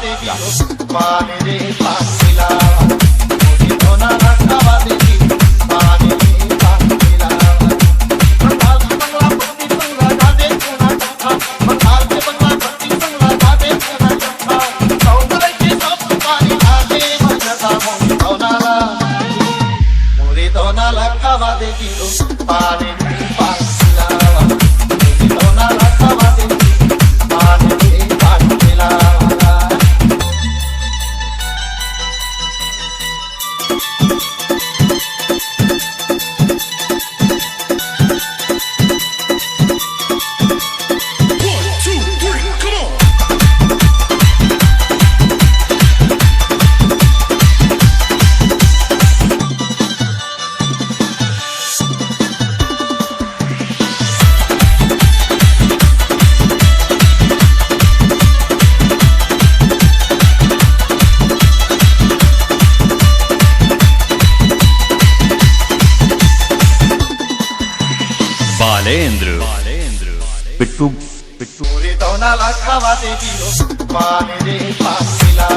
देगी पानी रे पान मिलावा मुझे तो ना रखवा देगी पानी रे पान मिलावा बंगाल के बंगला पत्ती बंगला गा दे चुना चक्का बंगाल के बंगला पत्ती बंगला गा दे चुना चक्का सौंदर्य के सब पानी आगे मजदा मुझे तो ना रखवा देगी पानी रे पान मिलावा मुझे तो ना रखवा देगी पानी रे पान मिलावा बालेंद्र पिट्टू पूरी तो ना लखवा देगी पानी रे पान मिला